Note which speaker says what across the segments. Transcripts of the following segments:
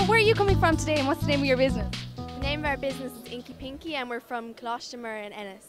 Speaker 1: where are you coming from today and what's the name of your business?
Speaker 2: The name of our business is Inky Pinky and we're from Clostermore in Ennis.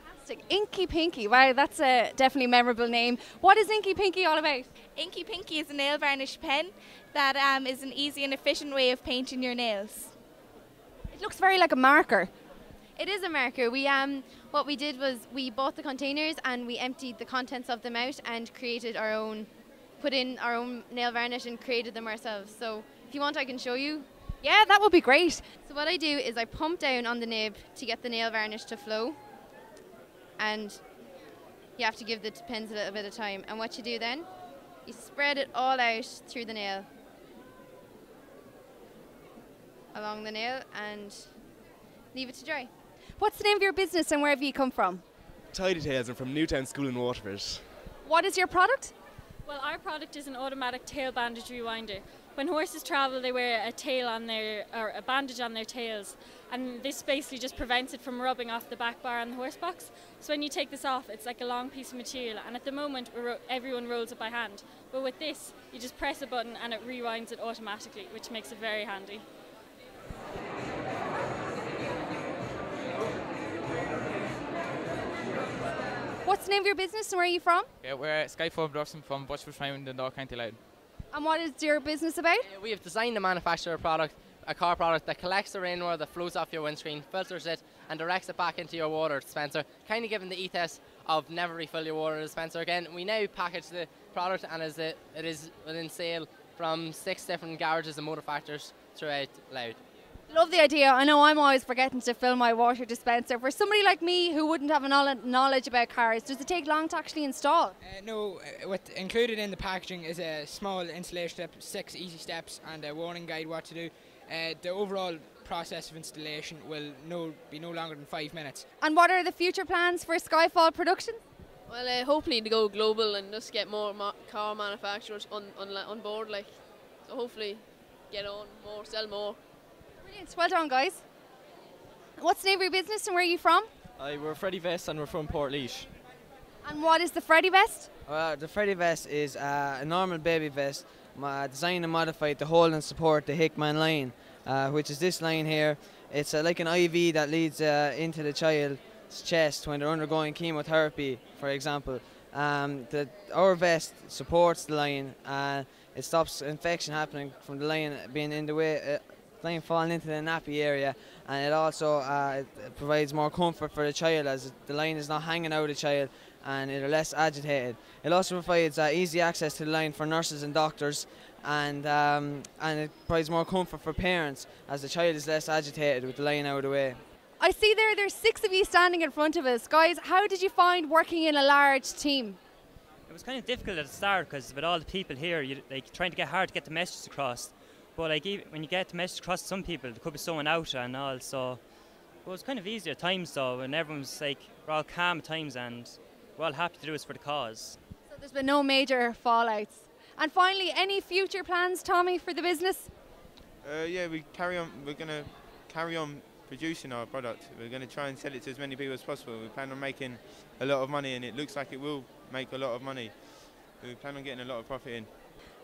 Speaker 1: Fantastic. Inky Pinky. Wow, that's a definitely memorable name. What is Inky Pinky all about?
Speaker 3: Inky Pinky is a nail varnish pen that is an easy and efficient way of painting your nails.
Speaker 1: It looks very like a marker.
Speaker 2: It is a marker. What we did was we bought the containers and we emptied the contents of them out and put in our own nail varnish and created them ourselves. So if you want, I can show you.
Speaker 1: Yeah, that would be great.
Speaker 2: So what I do is I pump down on the nib to get the nail varnish to flow, and you have to give the pens a little bit of time. And what you do then, you spread it all out through the nail, along the nail, and leave it to dry.
Speaker 1: What's the name of your business and where have you come from?
Speaker 4: Tidy Tails. I'm from Newtown School in Waterford.
Speaker 1: What is your product?
Speaker 5: Well, our product is an automatic tail bandage rewinder. When horses travel, they wear a bandage on their tails, and this basically just prevents it from rubbing off the back bar on the horse box. So when you take this off, it's like a long piece of material, and at the moment everyone rolls it by hand. But with this, you just press a button and it rewinds it automatically, which makes it very handy.
Speaker 1: What's the name of your business and where are you from?
Speaker 6: Yeah, we're Skyfall Production from Butchford Farm in the North County Line.
Speaker 1: And what is your business about?
Speaker 7: We have designed and manufactured a car product that collects the rainwater that flows off your windscreen, filters it and directs it back into your water dispenser, kind of given the ethos of never refill your water dispenser again. We now package the product and it is within sale from 6 different garages and motor factors throughout Louth.
Speaker 1: Love the idea. I know I'm always forgetting to fill my water dispenser. For somebody like me who wouldn't have a knowledge about cars, does it take long to actually install?
Speaker 8: No, what included in the packaging is a small installation step, 6 easy steps and a warning guide what to do. The overall process of installation will be no longer than 5 minutes.
Speaker 1: And what are the future plans for Skyfall Productions?
Speaker 9: Well, hopefully to go global and just get more car manufacturers on board, so hopefully get on more, sell more.
Speaker 1: Brilliant. Well done, guys. What's the name of your business and where are you from?
Speaker 10: We're Freddy Vest and we're from Portlaoise.
Speaker 1: And what is the Freddy Vest?
Speaker 10: The Freddy Vest is a normal baby vest designed and modified to hold and support the Hickman line, which is this line here. It's like an IV that leads into the child's chest when they're undergoing chemotherapy, for example. Our vest supports the line and it stops infection happening from the line being in the way. Line falling into the nappy area, and it also it provides more comfort for the child as the line is not hanging out of the child and they're less agitated. It also provides easy access to the line for nurses and doctors, and it provides more comfort for parents as the child is less agitated with the line out of the way.
Speaker 1: I see there's 6 of you standing in front of us. Guys, how did you find working in a large team?
Speaker 11: It was kind of difficult at the start because with all the people here, trying to get hard to get the message across. But when you get the message across to some people, there could be someone out and all, so it was kind of easy at times though, and everyone's we're all calm at times and we're all happy to do this for the cause.
Speaker 1: So there's been no major fallouts. And finally, any future plans, Tommy, for the business?
Speaker 12: Yeah, we're going to carry on producing our product. We're going to try and sell it to as many people as possible. We plan on making a lot of money and it looks like it will make a lot of money. We plan on getting a lot of profit in.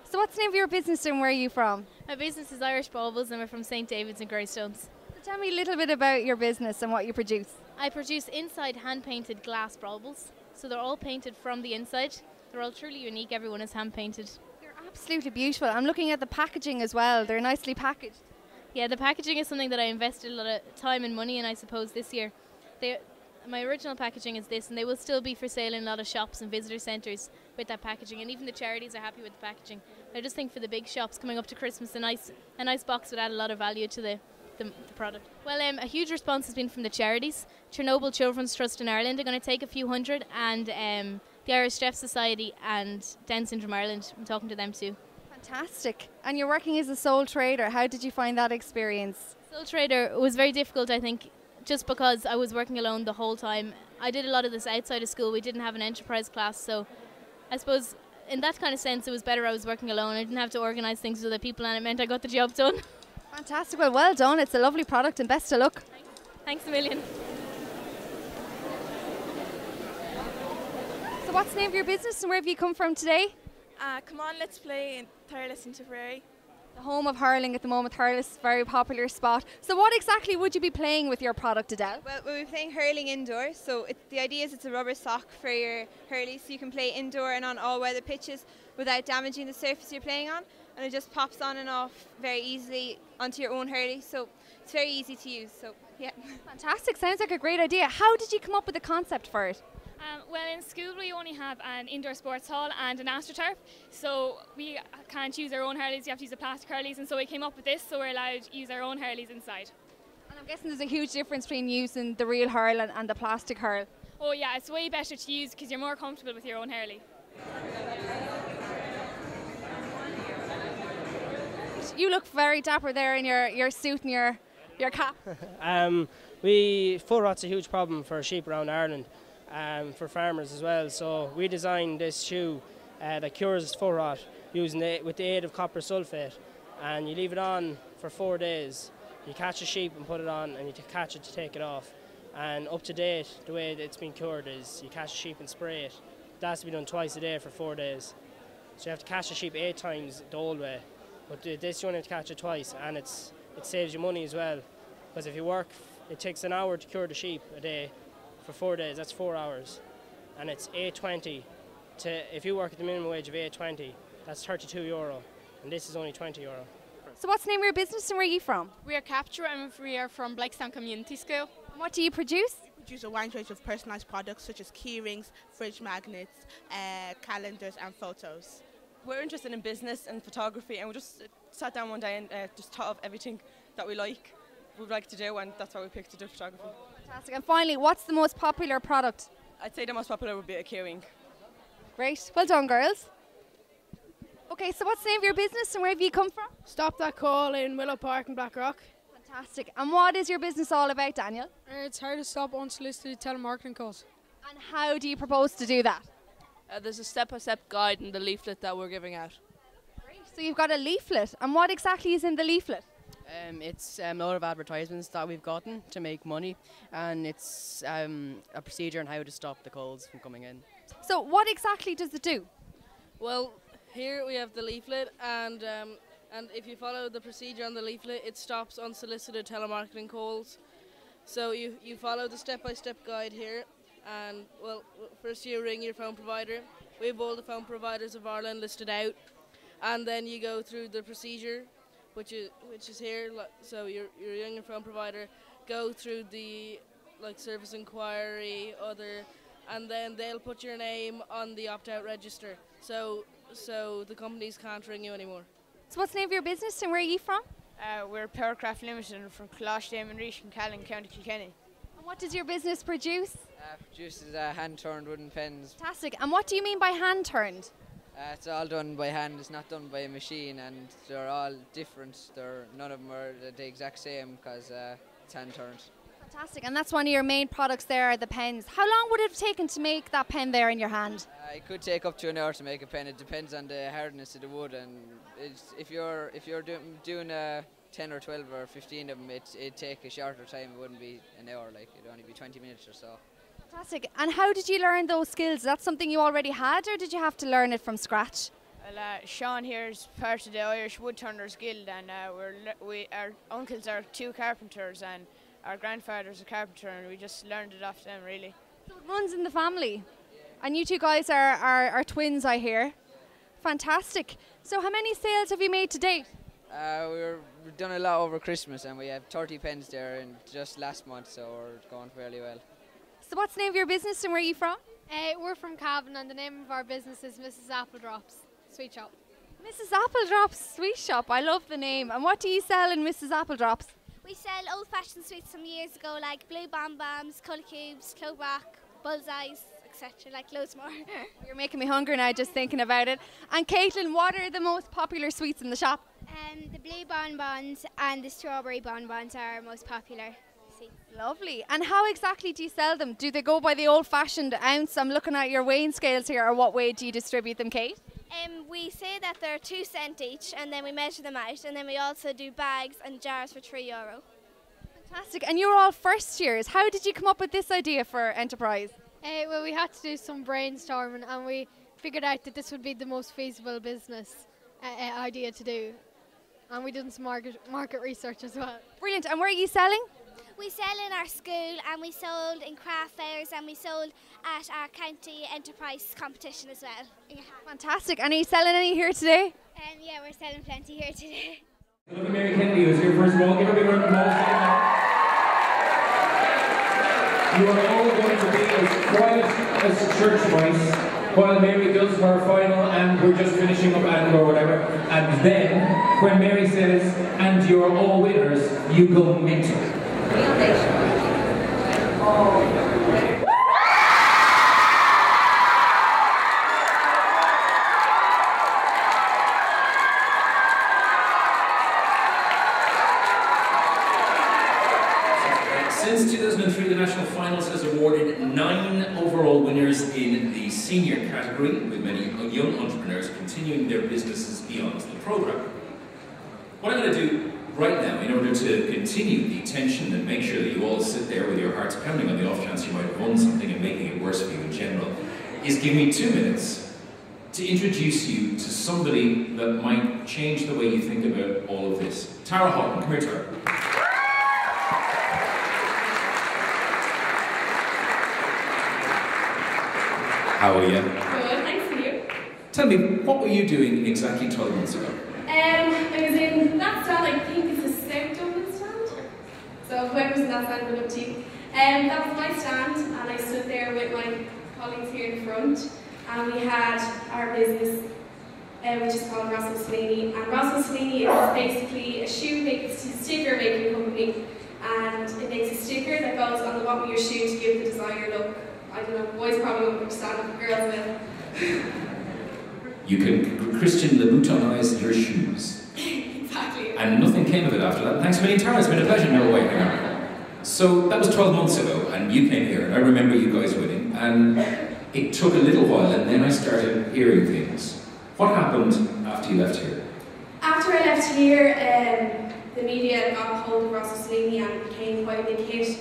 Speaker 1: So what's the name of your business and where are you from?
Speaker 2: My business is Irish Baubles and we're from St David's and Greystones.
Speaker 1: So tell me a little bit about your business and what you produce.
Speaker 2: I produce inside hand-painted glass baubles. So they're all painted from the inside. They're all truly unique. Everyone is hand-painted.
Speaker 1: They're absolutely beautiful. I'm looking at the packaging as well. They're nicely packaged.
Speaker 2: Yeah, the packaging is something that I invested a lot of time and money in, I suppose, this year. My original packaging is this, and they will still be for sale in a lot of shops and visitor centres with that packaging, and even the charities are happy with the packaging. I just think for the big shops coming up to Christmas, a nice box would add a lot of value to the product. Well, a huge response has been from the charities. Chernobyl Children's Trust in Ireland are going to take a few hundred, and the Irish Deaf Society and Down Syndrome Ireland, I'm talking to them too.
Speaker 1: Fantastic. And you're working as a sole trader. How did you find that experience?
Speaker 2: Sole trader was very difficult, I think, just because I was working alone the whole time. I did a lot of this outside of school. We didn't have an enterprise class, so I suppose in that kind of sense it was better I was working alone. I didn't have to organise things with other people and it meant I got the job done.
Speaker 1: Fantastic. Well done. It's a lovely product and best of luck.
Speaker 2: Thanks a million.
Speaker 1: So what's the name of your business and where have you come from today?
Speaker 3: Come on, let's play in Tireless in Tipperary.
Speaker 1: The home of hurling at the moment, Thurles is a very popular spot. So what exactly would you be playing with your product, Adele?
Speaker 13: Well, we'll be playing hurling indoors, so the idea is it's a rubber sock for your hurley, so you can play indoor and on all weather pitches without damaging the surface you're playing on, and it just pops on and off very easily onto your own hurley, so it's very easy to use, so yeah.
Speaker 1: Fantastic, sounds like a great idea. How did you come up with the concept for it?
Speaker 14: Well, in school we only have an indoor sports hall and an AstroTurf, so we can't use our own hurleys, you have to use the plastic hurleys, and so we came up with this so we're allowed to use our own hurleys inside.
Speaker 1: And I'm guessing there's a huge difference between using the real hurl and the plastic hurl.
Speaker 14: Oh yeah, it's way better to use because you're more comfortable with your own hurley.
Speaker 1: You look very dapper there in your suit and your cap.
Speaker 15: Full rot's a huge problem for sheep around Ireland. For farmers as well, so we designed this shoe that cures full rot with the aid of copper sulfate, and you leave it on for 4 days. You catch a sheep and put it on, and you catch it to take it off. And up to date, the way it's been cured is you catch a sheep and spray it. That has to be done twice a day for 4 days. So you have to catch a sheep 8 times the old way, but this you only have to catch it twice, and it saves you money as well, because if you work, it takes an hour to cure the sheep a day. For 4 days, that's 4 hours, and it's €8.20. If you work at the minimum wage of €8.20, that's €32, and this is only €20.
Speaker 1: So what's the name of your business and where are you from?
Speaker 16: We are Capture and we are from Blakestown Community School.
Speaker 1: And what do you produce?
Speaker 17: We produce a wide range of personalised products such as key rings, fridge magnets, calendars and photos.
Speaker 18: We're interested in business and photography, and we just sat down one day and just thought of everything that we would like to do, and that's why we picked to do photography.
Speaker 1: Fantastic. And finally, what's the most popular product?
Speaker 18: I'd say the most popular would be a keyring.
Speaker 1: Great. Well done, girls. Okay, so what's the name of your business and where have you come from?
Speaker 19: Stop That Call in Willow Park in Blackrock.
Speaker 1: Fantastic. And what is your business all about, Daniel?
Speaker 19: It's how to stop unsolicited telemarketing calls.
Speaker 1: And how do you propose to do that?
Speaker 9: There's a step-by-step guide in the leaflet that we're giving out.
Speaker 1: Great. So you've got a leaflet. And what exactly is in the leaflet?
Speaker 20: It's a lot of advertisements that we've gotten to make money, and it's a procedure on how to stop the calls from coming in.
Speaker 1: So what exactly does it do?
Speaker 9: Well, here we have the leaflet, and if you follow the procedure on the leaflet, it stops unsolicited telemarketing calls. So you follow the step-by-step guide here, and well, first you ring your phone provider. We have all the phone providers of Ireland listed out, and then you go through the procedure, which is here. So your ring your phone provider, go through the service inquiry, and then they'll put your name on the opt-out register. So the companies can't ring you anymore.
Speaker 1: So what's the name of your business and where are you from?
Speaker 16: We're Powercraft Limited and from Closh, Damon Reach in Callan, County Kilkenny.
Speaker 1: And what does your business produce?
Speaker 10: Produces hand-turned wooden pens.
Speaker 1: Fantastic. And what do you mean by hand-turned?
Speaker 10: It's all done by hand, it's not done by a machine, and they're all different. None of them are the exact same because it's hand-turned.
Speaker 1: Fantastic. And that's one of your main products there, are the pens. How long would it have taken to make that pen there in your hand?
Speaker 10: It could take up to an hour to make a pen. It depends on the hardness of the wood, and if you're doing 10 or 12 or 15 of them, it'd take a shorter time. It wouldn't be an hour, it'd only be 20 minutes or so.
Speaker 1: Fantastic. And how did you learn those skills? Is that something you already had, or did you have to learn it from scratch?
Speaker 16: Well, Sean here is part of the Irish Woodturners Guild, and our uncles are 2 carpenters, and our grandfather's a carpenter, and we just learned it off them, really.
Speaker 1: So it runs in the family. And you two guys are twins, I hear. Fantastic. So how many sales have you made to date?
Speaker 10: We've done a lot over Christmas, and we have 30 pens there in just last month, so we're going fairly well.
Speaker 1: So what's the name of your business and where are you from?
Speaker 19: We're from Cavan, and the name of our business is Mrs. Appledrop's Sweet Shop.
Speaker 1: Mrs. Appledrop's Sweet Shop. I love the name. And what do you sell in Mrs. Appledrop's?
Speaker 21: We sell old-fashioned sweets from years ago, like blue bombs, colour cubes, Croke Park, bullseyes, etc., loads more.
Speaker 1: You're making me hungry now just thinking about it. And Caitlin, what are the most popular sweets in the shop?
Speaker 21: The blue bonbons and the strawberry bonbons are our most popular.
Speaker 1: Lovely. And how exactly do you sell them? Do they go by the old-fashioned ounce? I'm looking at your weighing scales here. Or what way do you distribute them, Kate?
Speaker 21: We say that they're 2 cents each, and then we measure them out, and then we also do bags and jars for €3.
Speaker 1: Fantastic. And you're all first years. How did you come up with this idea for Enterprise?
Speaker 19: Well, we had to do some brainstorming, and we figured out that this would be the most feasible business idea to do. And we did some market research as well.
Speaker 1: Brilliant. And where are you selling?
Speaker 21: We sell in our school and we sold in craft fairs and we sold at our county enterprise competition as well. Yeah.
Speaker 1: Fantastic. And are you selling any here today?
Speaker 21: Yeah, we're selling plenty here today.
Speaker 4: Look at Mary Kennedy, who's here first of all. Give her a big round of applause. You are all going to be as quiet as church mice while Mary does her final and we're just finishing up and or whatever. And then, when Mary says, and you're all winners, you go mental.
Speaker 22: Since 2003, the National Finals has awarded 9 overall winners in the senior category, with many young entrepreneurs continuing their businesses beyond the programme. What I'm going to do right now, in order to continue the tension and make sure that you all sit there with your hearts pounding on the off chance you might have won something and making it worse for you in general, is give me 2 minutes to introduce you to somebody that might change the way you think about all of this. Tara Houghton, come here, Tara. How are you?
Speaker 23: Good, thanks for you.
Speaker 22: Tell me, what were you doing exactly 12 months ago?
Speaker 23: I was in that stand, I think it's a South Dublin stand. So whoever's in that stand, good luck to you. That was my stand, and I stood there with my colleagues here in front, and we had our business, which is called Russell Slaney. And Russell Slaney is basically a sticker making company, and it makes a sticker that goes on the bottom of your shoe to give the designer look. I don't know, boys probably won't understand it, but girls will.
Speaker 22: You can Christian Louboutinise your shoes.
Speaker 23: Exactly.
Speaker 22: And nothing came of it after that. Thanks a million, Tara. It's been a pleasure. No way. So that was 12 months ago, and you came here, and I remember you guys winning, and it took a little while, and then I started hearing things. What happened after you left here?
Speaker 23: After I left here, the media got hold of Russell Slaney and became quite a big hit,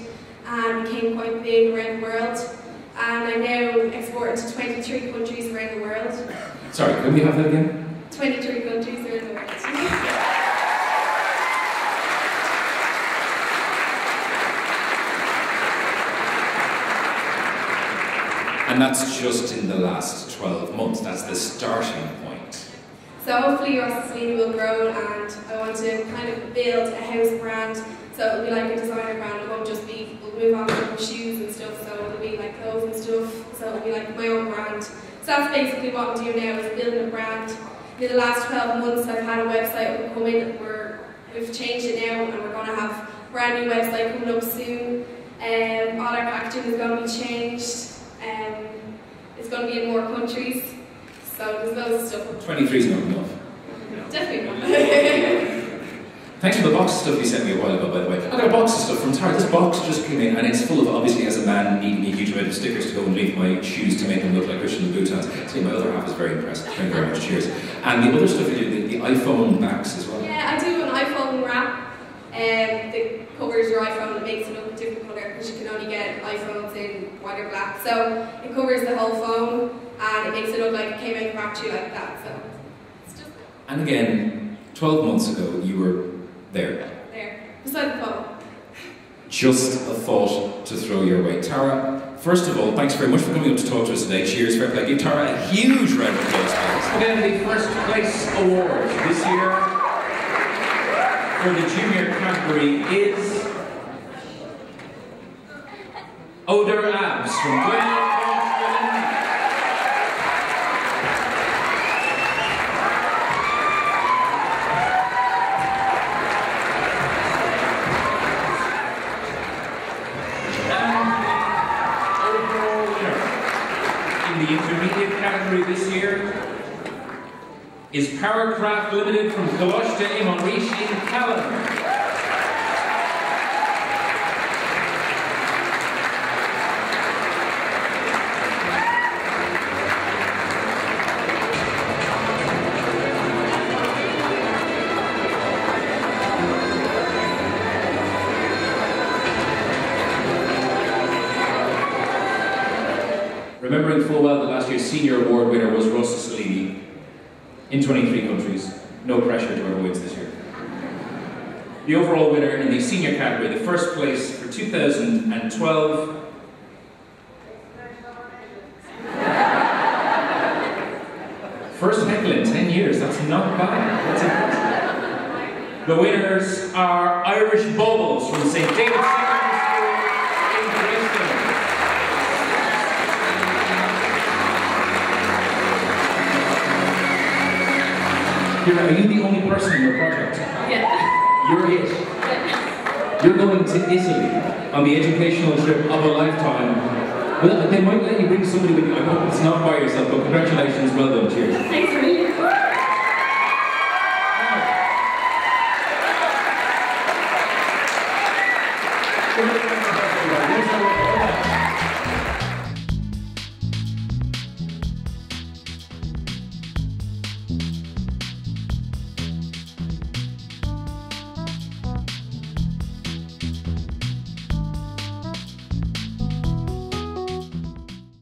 Speaker 23: and became quite big around the world. And I'm now exported to 23 countries around the world.
Speaker 22: Sorry, can we have that again?
Speaker 23: 23 countries around the world.
Speaker 22: And that's just in the last 12 months. That's the starting point.
Speaker 23: So hopefully Russell Slaney will grow, and I want to kind of build a house brand. So it'll be like a designer brand. It won't just be, we'll move on to shoes and stuff, so it'll be like clothes and stuff. So it'll be like my own brand. So that's basically what I'm doing now, is building a brand. In the last 12 months I've had a website come in, we've changed it now, and we're going to have a brand new website coming up soon. All our packaging is going to be changed. It's going to be in more countries. So there's loads of stuff.
Speaker 22: 23 is not enough.
Speaker 23: Definitely not.
Speaker 22: Thanks for the box of stuff you sent me a while ago, by the way. I got a box of stuff from Tara. This box just came in, and it's full of, obviously, as a man, needing a huge amount of stickers to go and leave my shoes to make them look like Christian Louboutins. See, my other half is very impressed. Thank you very much. Cheers. And the other stuff you do, the iPhone backs as well.
Speaker 23: Yeah, I do an iPhone wrap. That covers your iPhone and makes it look a different colour, because you can only get iPhones in white or black. So it covers the whole phone, and it makes it look like it came out and wrapped you like that. So it's just
Speaker 22: And again, 12 months ago, you were there.
Speaker 23: Beside the phone.
Speaker 22: Just a thought to throw your way. Tara, first of all, thanks very much for coming up to talk to us today. Cheers, fair play. Give Tara a huge round of applause, please. Again, the first place award this year for the junior category is Odor Abs from Glen. The intermediate category this year is Paracraft Limited from Coláiste Imonrish in Callan. Remembering full well that last year's senior award winner was Russell Slaney in 23 countries. No pressure to whoever wins this year. the overall winner in the senior category, the first place for 2012. First heckle in 10 years, that's not bad. That's impressive. The winners are Irish Bubbles from St. David's Secondary School in Bristol. Kira, are you the only person in your project?
Speaker 23: Yeah.
Speaker 22: You're it.
Speaker 23: Yeah.
Speaker 22: You're going to Italy on the educational trip of a lifetime. Well, they might let you bring somebody with you. I hope it's not by yourself, but congratulations, well done, cheers.
Speaker 23: Thanks a million.
Speaker 22: Now,